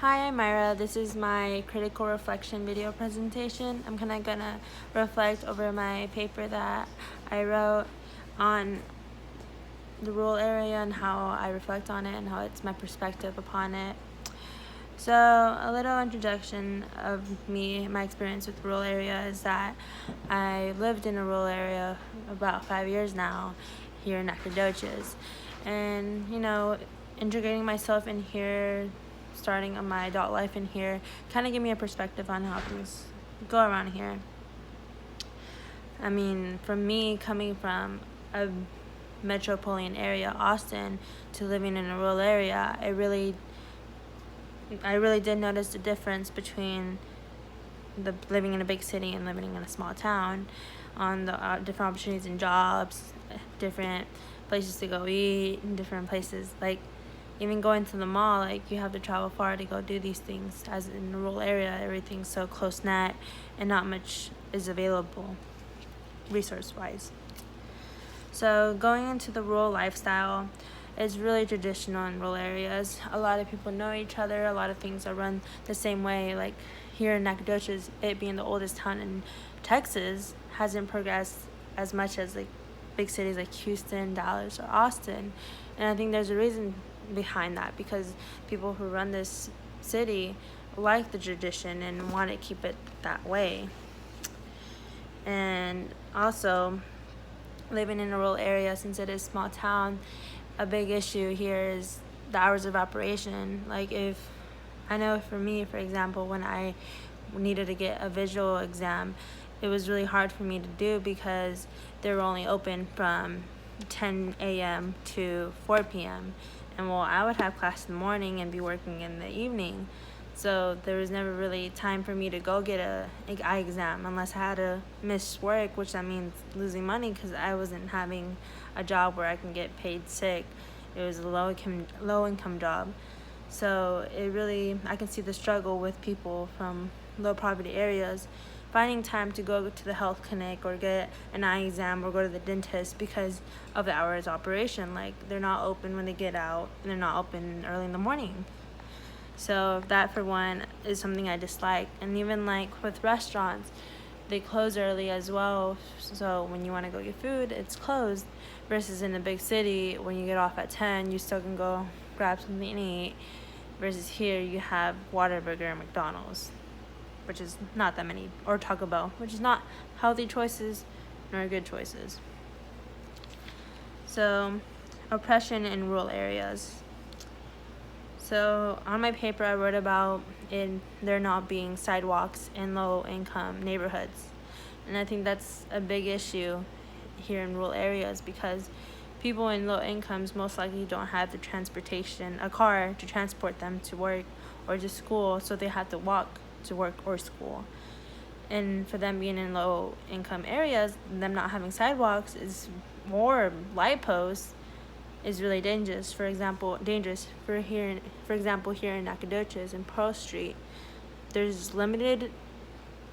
Hi, I'm Myra. This is my critical reflection video presentation. I'm gonna reflect over my paper that I wrote on the rural area and how I reflect on it and how it's my perspective upon it. So a little introduction of me, my experience with the rural area is that I lived in a rural area about 5 years now here in Nacogdoches. And, integrating myself in here, starting on my adult life in here, kind of gave me a perspective on how things go around here. I mean, for me, coming from a metropolitan area, Austin, to living in a rural area, I really did notice the difference between living in a big city and living in a small town, on the different opportunities and jobs, different places to go eat, and different places, like even going to the mall, like you have to travel far to go do these things. As in a rural area, everything's so close knit and not much is available resource wise. So going into the rural lifestyle is really traditional in rural areas. A lot of people know each other. A lot of things are run the same way. Like here in Nacogdoches, it being the oldest town in Texas, hasn't progressed as much as like big cities like Houston, Dallas, or Austin. And I think there's a reason behind that, because people who run this city like the tradition and want to keep it that way. And also, living in a rural area, since it is a small town, a big issue here is the hours of operation. Like, if I know for me, for example, when I needed to get a visual exam, it was really hard for me to do because they were only open from 10 a.m. to 4 p.m. And well, I would have class in the morning and be working in the evening. So there was never really time for me to go get an eye exam unless I had to miss work, which that means losing money because I wasn't having a job where I can get paid sick. It was a low income job. So I can see the struggle with people from low poverty areas finding time to go to the health clinic or get an eye exam or go to the dentist because of the hours of operation. Like, they're not open when they get out and they're not open early in the morning. So that, for one, is something I dislike. And even like with restaurants, they close early as well. So when you want to go get food, it's closed. Versus in a big city, when you get off at 10, you still can go grab something to eat. Versus here, you have Whataburger and McDonald's, which is not that many, or Taco Bell, which is not healthy choices nor good choices. So, oppression in rural areas. So on my paper, I wrote about there not being sidewalks in low-income neighborhoods. And I think that's a big issue here in rural areas because people in low incomes most likely don't have a car to transport them to work or to school, so they have to walk to work or school. And for them being in low income areas, them not having sidewalks is more light posts is really dangerous. For example, here in Nacogdoches and Pearl Street, there's limited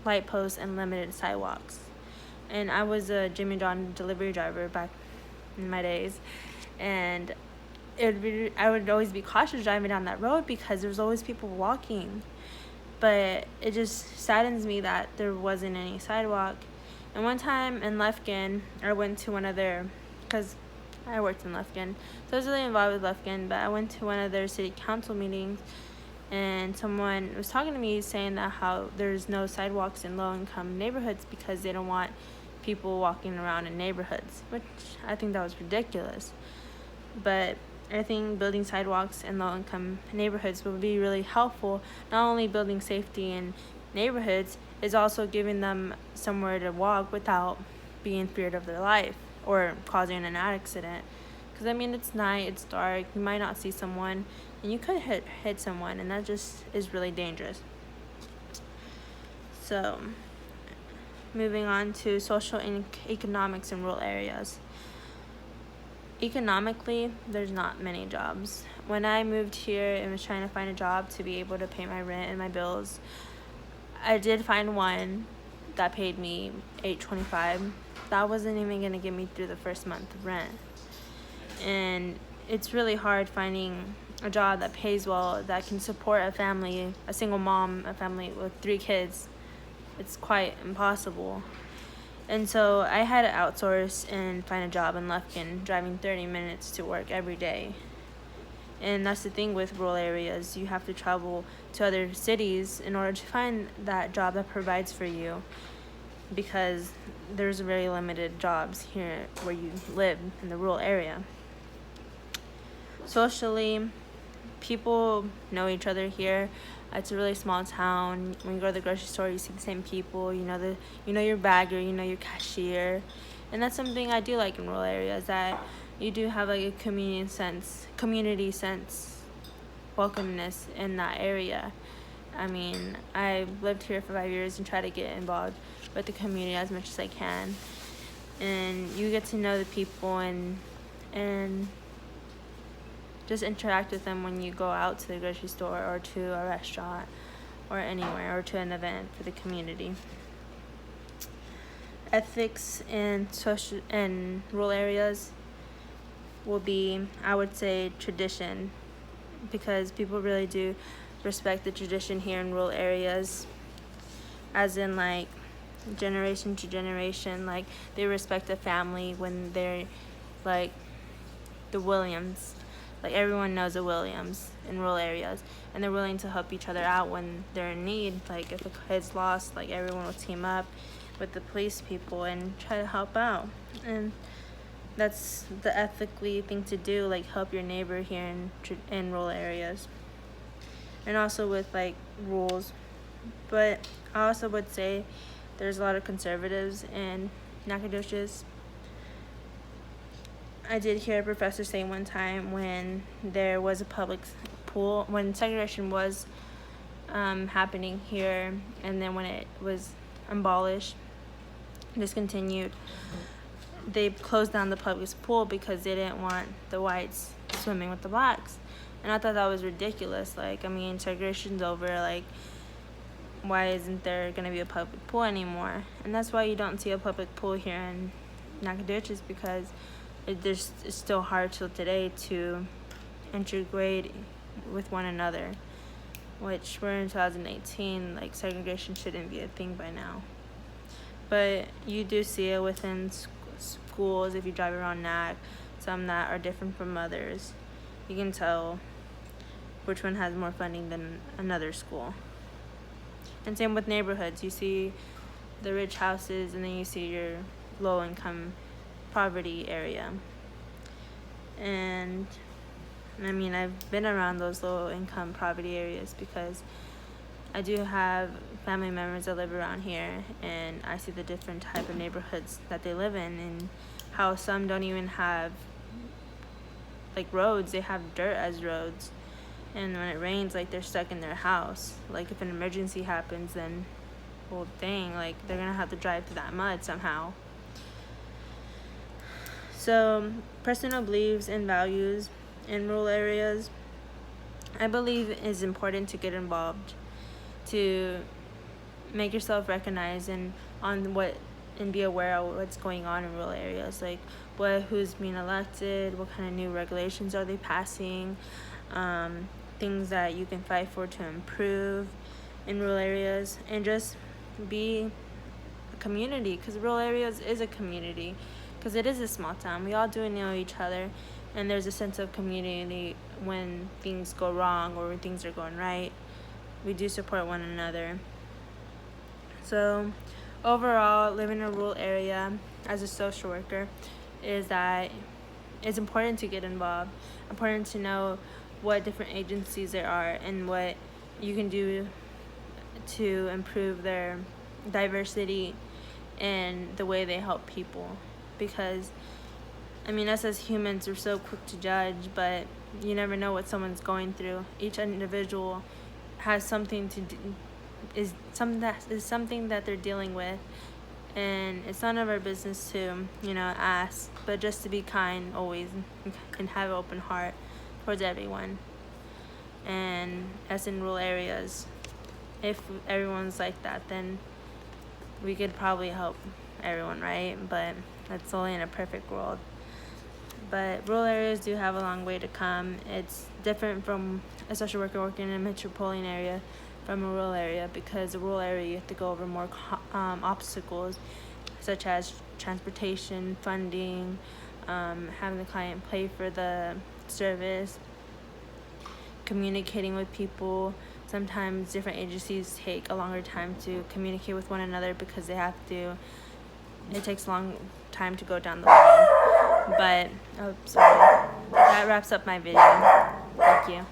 light posts and limited sidewalks. And I was a Jimmy John delivery driver back in my days, and I would always be cautious driving down that road because there's always people walking. But it just saddens me that there wasn't any sidewalk. And one time in Lufkin, I went to one of because I worked in Lufkin, so I was really involved with Lufkin, but I went to one of their city council meetings, and someone was talking to me saying that how there's no sidewalks in low-income neighborhoods because they don't want people walking around in neighborhoods, which I think that was ridiculous. But I think building sidewalks in low-income neighborhoods would be really helpful. Not only building safety in neighborhoods, is also giving them somewhere to walk without being feared of their life or causing an accident. Because, I mean, it's night, it's dark, you might not see someone, and you could hit someone, and that just is really dangerous. So, moving on to social and economics in rural areas. Economically, there's not many jobs. When I moved here and was trying to find a job to be able to pay my rent and my bills, I did find one that paid me $8.25. That wasn't even going to get me through the first month of rent. And it's really hard finding a job that pays well, that can support a family, a single mom, a family with 3 kids. It's quite impossible. And so I had to outsource and find a job in Lufkin, driving 30 minutes to work every day. And that's the thing with rural areas. You have to travel to other cities in order to find that job that provides for you, because there's very limited jobs here where you live in the rural area. Socially, people know each other here. It's a really small town. When you go to the grocery store, you see the same people. You know your bagger, you know your cashier, and that's something I do like in rural areas, that you do have like a community sense, welcomeness in that area. I mean, I've lived here for 5 years and try to get involved with the community as much as I can, and you get to know the people and just interact with them when you go out to the grocery store or to a restaurant or anywhere, or to an event for the community. Ethics in rural areas will be, I would say, tradition, because people really do respect the tradition here in rural areas, as in like generation to generation. Like they respect a family when they're like the Williams. Like everyone knows a Williams in rural areas, and they're willing to help each other out when they're in need. Like if a kid's lost, like everyone will team up with the police people and try to help out. And that's the ethically thing to do, like help your neighbor here in rural areas. And also with like rules. But I also would say there's a lot of conservatives in Nacogdoches. I did hear a professor say one time, when there was a public pool, when segregation was happening here, and then when it was abolished, discontinued, they closed down the public pool because they didn't want the whites swimming with the blacks. And I thought that was ridiculous. Like, I mean, segregation's over. Like, why isn't there going to be a public pool anymore? And that's why you don't see a public pool here in Nacogdoches, because it's still hard till today to integrate with one another, which we're in 2018. Like, segregation shouldn't be a thing by now. But you do see it within schools. If you drive around Nac, some that are different from others. You can tell which one has more funding than another school. And same with neighborhoods. You see the rich houses, and then you see your low-income poverty area. And I mean, I've been around those low-income poverty areas because I do have family members that live around here, and I see the different type of neighborhoods that they live in, and how some don't even have like roads. They have dirt as roads, and when it rains, like they're stuck in their house. Like if an emergency happens, then well dang, like they're gonna have to drive through that mud somehow. So personal beliefs and values in rural areas, I believe is important to get involved, to make yourself recognized and be aware of what's going on in rural areas, like who's being elected, what kind of new regulations are they passing, things that you can fight for to improve in rural areas, and just be a community, because rural areas is a community, because it is a small town. We all do know each other, and there's a sense of community when things go wrong or when things are going right. We do support one another. So overall, living in a rural area as a social worker is that it's important to get involved, important to know what different agencies there are and what you can do to improve their diversity and the way they help people. Because I mean, us as humans are so quick to judge, but you never know what someone's going through. Each individual has something something that they're dealing with, and it's none of our business to ask, but just to be kind always and have an open heart towards everyone. And as in rural areas, if everyone's like that, then we could probably help everyone, right? But that's only in a perfect world. but rural areas do have a long way to come. It's different from a social worker working in a metropolitan area from a rural area, because a rural area you have to go over more obstacles, such as transportation, funding, having the client pay for the service, communicating with people. Sometimes different agencies take a longer time to communicate with one another because it takes a long time to go down the line. But, that wraps up my video. Thank you.